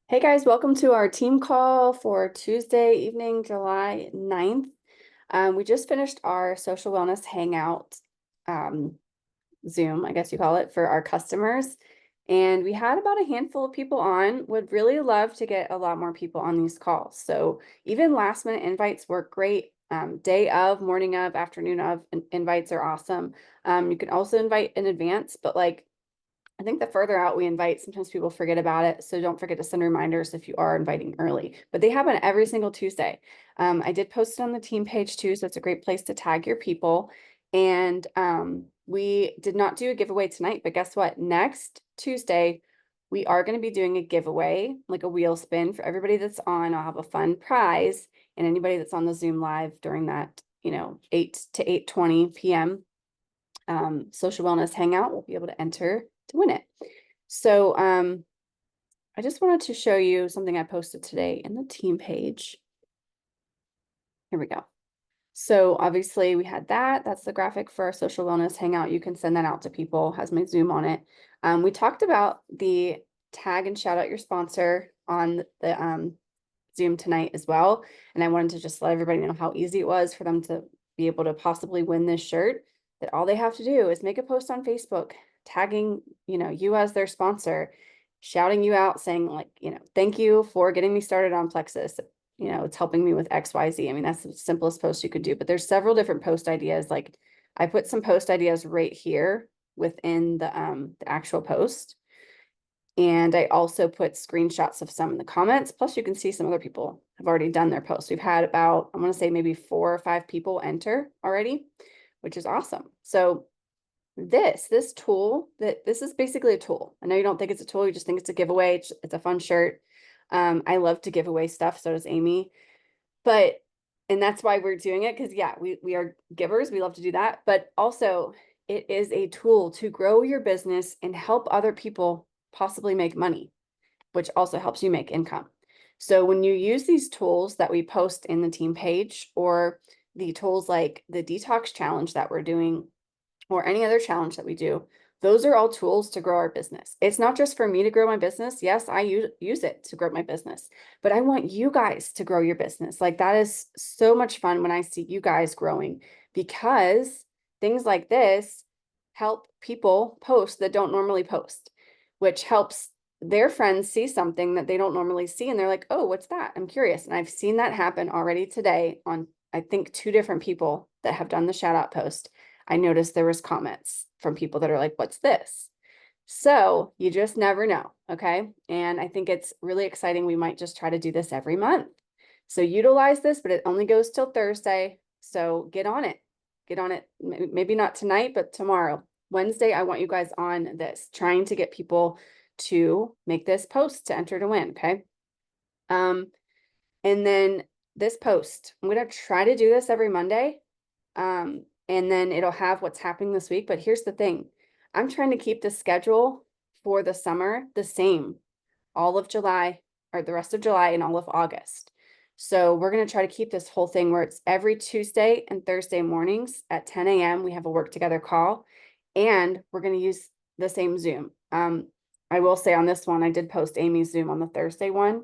Hey guys, welcome to our team call for Tuesday evening, July 9th. We just finished our social wellness hangout Zoom, I guess you call it, for our customers. And we had about a handful of people on. Would really love to get a lot more people on these calls. So even last minute invites work great. Day of, morning of, afternoon of invites are awesome. You can also invite in advance, but I think the further out we invite, sometimes people forget about it. So don't forget to send reminders if you are inviting early. But they happen every single Tuesday. I did post it on the team page too, so it's a great place to tag your people. And we did not do a giveaway tonight, but guess what? Next Tuesday, we are going to be doing a giveaway, like a wheel spin for everybody that's on. I'll have a fun prize, and anybody that's on the Zoom live during that, 8 to 8:20 p.m. Social wellness hangout will be able to enter to win it. So I just wanted to show you something I posted today in the team page. Here we go. So obviously we had that. That's the graphic for our social wellness hangout. You can send that out to people, has my Zoom on it. We talked about the tag and shout out your sponsor on the Zoom tonight as well. And I wanted to just let everybody know how easy it was for them to be able to possibly win this shirt, that all they have to do is make a post on Facebook, tagging, you as their sponsor, shouting you out, saying thank you for getting me started on Plexus. It's helping me with XYZ. I mean, that's the simplest post you could do, but there's several different post ideas. Like I put some post ideas right here within the actual post. And I also put screenshots of some in the comments. Plus you can see some other people have already done their posts. We've had about, I want to say maybe 4 or 5 people enter already, which is awesome. So this tool, this is basically a tool. I know you don't think it's a tool, you just think it's a giveaway. It's a fun shirt. I love to give away stuff, so does Amy. And that's why we're doing it, because yeah, we are givers, we love to do that. But also it is a tool to grow your business and help other people possibly make money, which also helps you make income. So when you use these tools that we post in the team page, or the tools like the detox challenge that we're doing, or any other challenge that we do, those are all tools to grow our business. It's not just for me to grow my business. Yes, I use it to grow my business, but I want you guys to grow your business. Like that is so much fun when I see you guys growing, because things like this help people post that don't normally post, which helps their friends see something that they don't normally see. And they're like, oh, what's that? I'm curious. And I've seen that happen already today on, I think, 2 different people that have done the shout out post. I noticed there was comments from people that are like, what's this? So you just never know. Okay. And I think it's really exciting. We might just try to do this every month. So utilize this, but it only goes till Thursday. So get on it. Get on it. Maybe not tonight, but tomorrow. Wednesday, I want you guys on this, trying to get people to make this post to enter to win. Okay. And then this post, I'm going to try to do this every Monday. And then it'll have what's happening this week. But here's the thing. I'm trying to keep the schedule for the summer the same, all of July, or the rest of July and all of August. So we're going to try to keep this whole thing where it's every Tuesday and Thursday mornings at 10 a.m. We have a work together call, and we're going to use the same Zoom. I will say on this one, I did post Amy's Zoom on the Thursday one,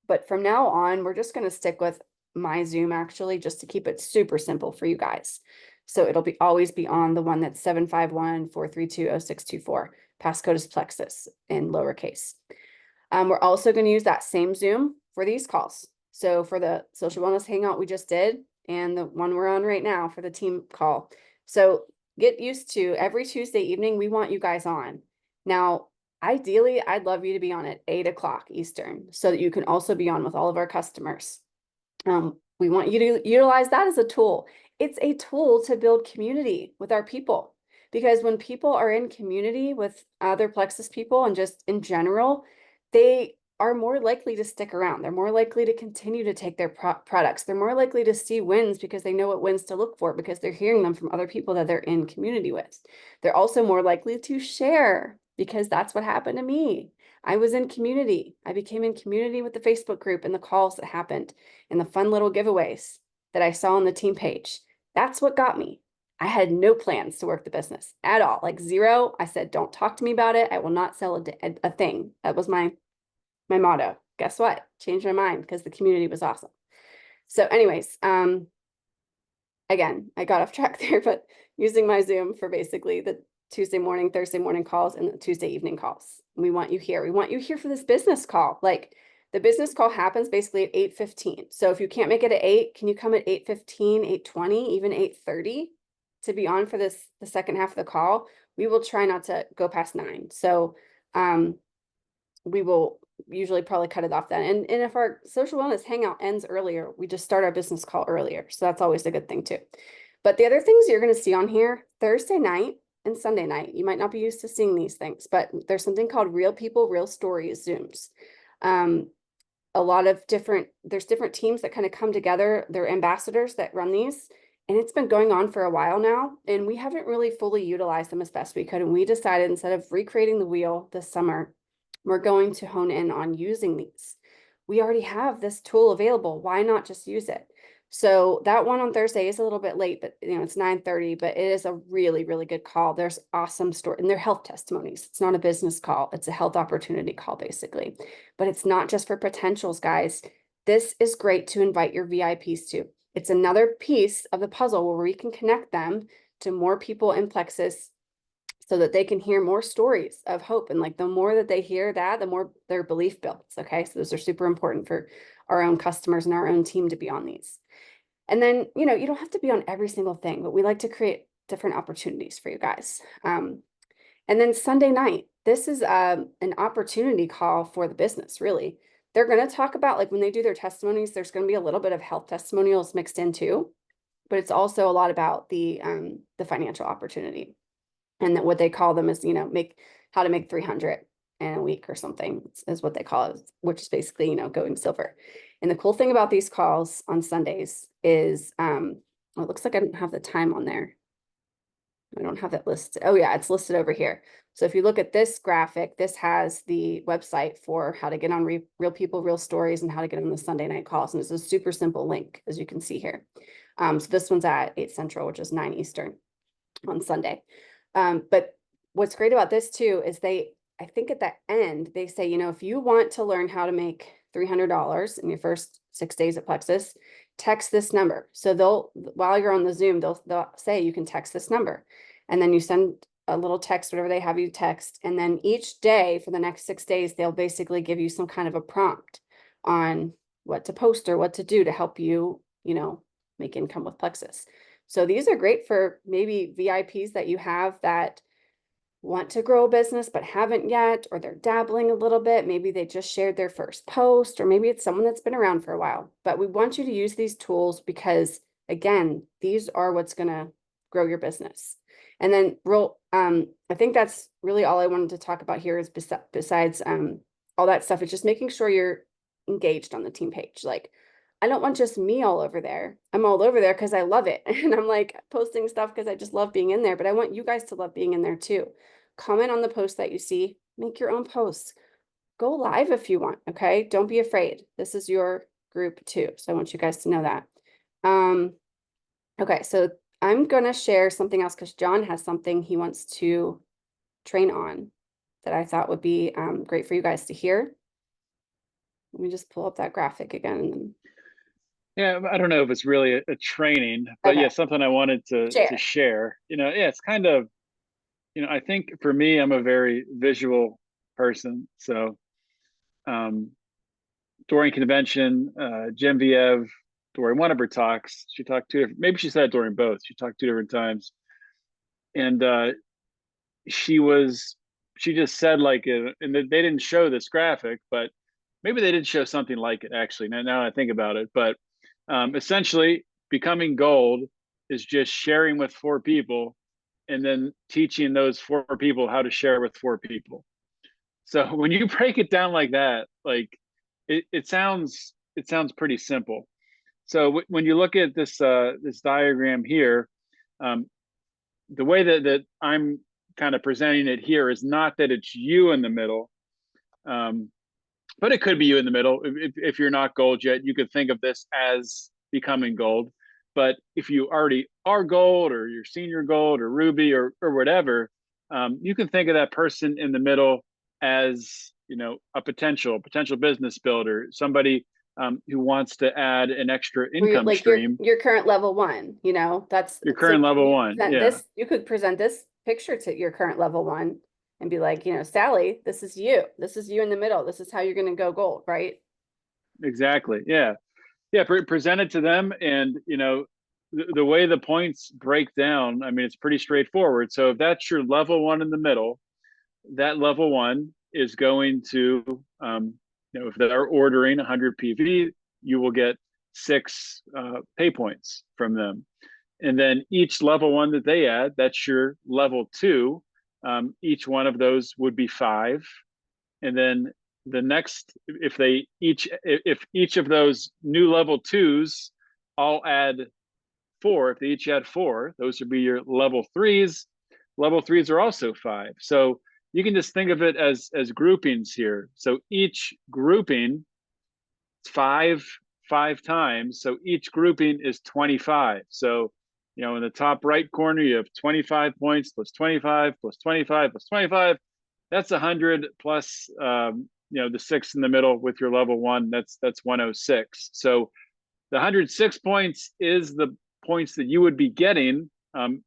but from now on, we're just going to stick with my Zoom actually, just to keep it super simple for you guys. So it'll be always be on the one that's 751-432-0624. Passcode is Plexus in lowercase. We're also going to use that same Zoom for these calls. So for the social wellness hangout we just did, and the one we're on right now for the team call. So get used to every Tuesday evening, we want you guys on. Now, ideally, I'd love you to be on at 8 o'clock Eastern, so that you can also be on with all of our customers. We want you to utilize that as a tool. It's a tool to build community with our people, because when people are in community with other Plexus people and just in general, they are more likely to stick around. They're more likely to continue to take their products. They're more likely to see wins because they know what wins to look for, because they're hearing them from other people that they're in community with. They're also more likely to share, because that's what happened to me. I was in community. I became in community with the Facebook group and the calls that happened and the fun little giveaways that I saw on the team page. That's what got me. I had no plans to work the business at all, like zero. I said, don't talk to me about it. I will not sell a thing. That was my motto. Guess what? Changed my mind because the community was awesome. So anyways, again, I got off track there, but using my Zoom for basically the Tuesday morning, Thursday morning calls and the Tuesday evening calls. We want you here. We want you here for this business call. Like the business call happens basically at 8:15. So if you can't make it at 8, can you come at 8:15, 8:20, even 8:30 to be on for the second half of the call? We will try not to go past 9. So we will usually probably cut it off then. And if our social wellness hangout ends earlier, we just start our business call earlier. So that's always a good thing too. But the other things you're going to see on here, Thursday night and Sunday night, you might not be used to seeing these things, but there's something called Real People, Real Stories Zooms. A lot of there's different teams that kind of come together. They're ambassadors that run these. And it's been going on for a while now, and we haven't really fully utilized them as best we could. And we decided instead of recreating the wheel this summer, we're going to hone in on using these. We already have this tool available. Why not just use it? So that one on Thursday is a little bit late, but it's 9:30, but it is a really, really good call. There's awesome story and they're health testimonies. It's not a business call. It's a health opportunity call basically, but it's not just for potentials, guys. This is great to invite your VIPs to. It's another piece of the puzzle where we can connect them to more people in Plexus so that they can hear more stories of hope. And like the more that they hear that, the more their belief builds. Okay. So those are super important for our own customers and our own team to be on these. And then, you don't have to be on every single thing, but we like to create different opportunities for you guys. And then Sunday night, this is an opportunity call for the business, really. They're going to talk about, like when they do their testimonies, there's going to be a little bit of health testimonials mixed in too, but it's also a lot about the financial opportunity. And that what they call them is, how to make 300 in a week or something is what they call it, which is basically, going silver. And the cool thing about these calls on Sundays is, it looks like I don't have the time on there. I don't have that listed. Oh yeah, it's listed over here. So if you look at this graphic, this has the website for how to get on Real People, Real Stories and how to get on the Sunday night calls. And it's a super simple link, as you can see here. So this one's at 8 Central, which is 9 Eastern on Sunday. But what's great about this too is I think at the end, they say, if you want to learn how to make $300 in your first 6 days at Plexus, text this number. So while you're on the Zoom, they'll say you can text this number. And then you send a little text, whatever they have you text. And then each day for the next 6 days, they'll basically give you some kind of a prompt on what to post or what to do to help you, make income with Plexus. So these are great for maybe VIPs that you have that want to grow a business but haven't yet, or they're dabbling a little bit. Maybe they just shared their first post, or maybe it's someone that's been around for a while. But we want you to use these tools because, again, these are what's going to grow your business. And then I think that's really all I wanted to talk about here is besides all that stuff. It's just making sure you're engaged on the team page. Like, I don't want just me all over there. I'm all over there because I love it. And I'm like posting stuff because I just love being in there, but I want you guys to love being in there too. Comment on the post that you see, make your own posts, go live if you want. Okay. Don't be afraid. This is your group too. So I want you guys to know that. Okay. So I'm going to share something else because John has something he wants to train on that I thought would be great for you guys to hear. Let me just pull up that graphic again. Yeah, I don't know if it's really a training, but Okay. yeah, something I wanted to share. Yeah, it's kind of, I think for me, I'm a very visual person. So during convention, Genevieve, during one of her talks, she talked maybe she said it during both. She talked 2 different times. And she just said like, and they didn't show this graphic, but maybe they did show something like it actually. Now I think about it, but essentially becoming gold is just sharing with 4 people and then teaching those 4 people how to share with 4 people. So when you break it down like that, like it sounds pretty simple. So when you look at this diagram here, um, the way that I'm kind of presenting it here is not that it's you in the middle, but it could be you in the middle. If you're not gold yet, you could think of this as becoming gold. But if you already are gold or you're senior gold or ruby or whatever, you can think of that person in the middle as, a potential business builder, somebody who wants to add an extra Where you're income like stream. your current level one, that's Your so current level one, yeah, you could present this picture to your current level one and be like, Sally, this is you. This is you in the middle. This is how you're gonna go gold, right? exactly, yeah, yeah. Present it to them, and the way the points break down. I mean, it's pretty straightforward. So if that's your level one in the middle, that level one is going to, if they're ordering 100 PV, you will get 6 pay points from them. And then each level one that they add, that's your level two. Each one of those would be 5. And then the next, if each of those new level twos all add 4, if they each add 4, those would be your level threes. Level threes are also 5. So you can just think of it as groupings here. So each grouping, 5 times. So each grouping is 25. So in the top right corner, you have 25 points plus 25 plus 25 plus 25. That's 100 plus the 6 in the middle with your level one. That's 106. So the 106 points is the points that you would be getting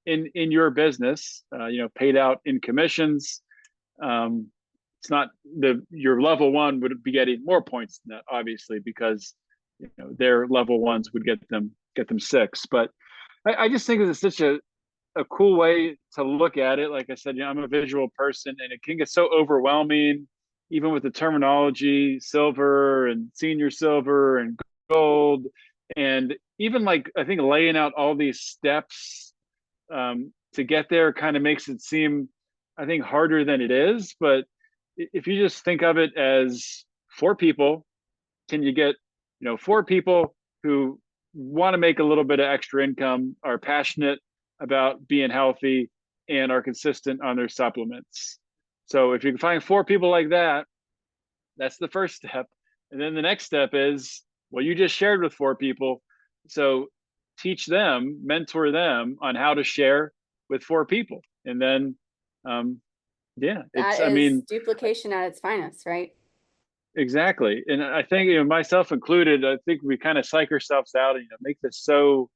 in your business, paid out in commissions. It's not your level one would be getting more points than that, obviously, because their level ones would get them 6. But I just think it's such a cool way to look at it. Like I said, I'm a visual person, and it can get so overwhelming, even with the terminology, silver and senior silver and gold, and even like I think laying out all these steps to get there kind of makes it seem, I think, harder than it is. But if you just think of it as 4 people, can you get 4 people who want to make a little bit of extra income, are passionate about being healthy, and are consistent on their supplements. So if you can find 4 people like that, that's the first step. And then the next step is, well, you just shared with 4 people. So teach them, mentor them on how to share with 4 people. And then, yeah, That I is mean, duplication at its finest, right? exactly. And I think, myself included, I think we kind of psych ourselves out and, make this so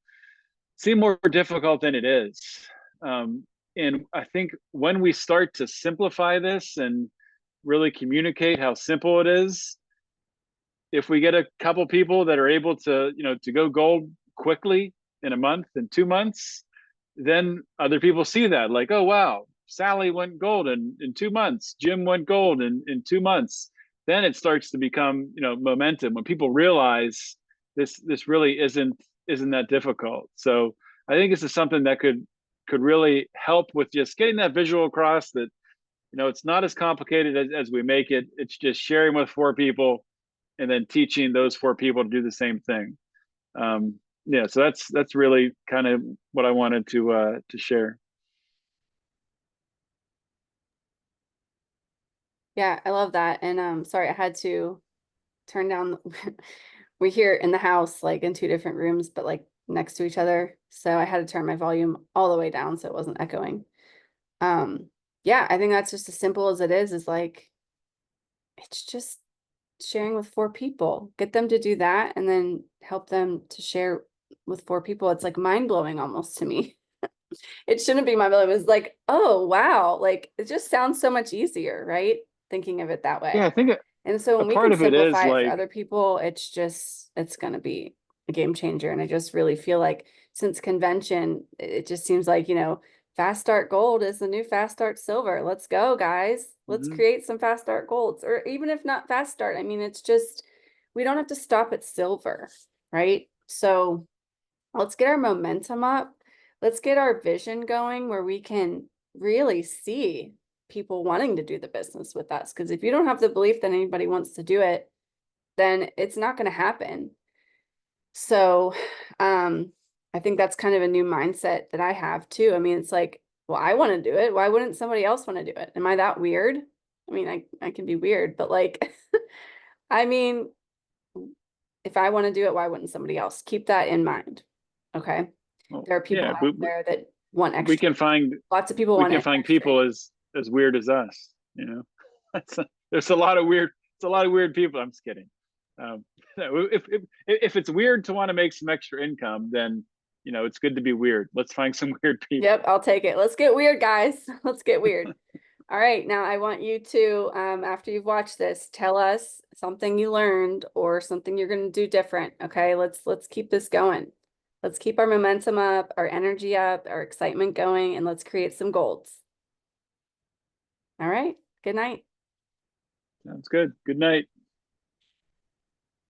seem more difficult than it is. Um, and I think when we start to simplify this and really communicate how simple it is, if we get a couple people that are able to, to go gold quickly in a month and 2 months, then other people see that, like, oh wow, Sally went gold in 2 months, Jim went gold in 2 months. Then it starts to become, momentum when people realize this really isn't that difficult. So I think this is something that could really help with just getting that visual across, that it's not as complicated as we make it. It's just sharing with 4 people and then teaching those 4 people to do the same thing. Yeah, so that's really kind of what I wanted to share. Yeah, I love that. And sorry, I had to turn down we hear in the house like in 2 different rooms, but like next to each other. So I had to turn my volume all the way down so it wasn't echoing. Yeah, I think that's just as simple as it is like it's just sharing with 4 people. Get them to do that and then help them to share with 4 people. It's like mind-blowing almost to me. It shouldn't be mind-blowing. It's like, oh wow, like it just sounds so much easier, right? Thinking of it that Yeah, way. I think And so a when we part can of it is simplify it for like, other people, it's gonna be a game changer. And I just really feel like since convention, it just seems like, fast start gold is the new fast start silver. Let's go, guys. Let's mhm. create some fast start golds. Or even if not fast start, I mean, it's just we don't have to stop at silver, right? So let's get our momentum up. Let's get our vision going where we can really see people wanting to do the business with us. Because if you don't have the belief that anybody wants to do it, then it's not going to happen. So, I think that's kind of a new mindset that I have too. I mean, it's like, well, I want to do it. Why wouldn't somebody else want to do it? Am I that weird? I mean, I can be weird, but like, I mean, if I want to do it, why wouldn't somebody else? Keep that in mind. Okay. Well, There are people yeah, out there that want we extra. can find Lots of people we want can find extra. people as weird as us. You know, there's a lot of weird. It's a lot of weird people. I'm just kidding. Um, if it's weird to want to make some extra income, then it's good to be weird. Let's find some weird Yep, people. I'll take it. Let's get weird, guys. Let's get weird. All right, now I want you to, after you've watched this, tell us something you learned or something you're going to do different. Okay, let's keep this going. Let's keep our momentum up, our energy up, our excitement going, and let's create some golds. All right, good night. Sounds good. Good night.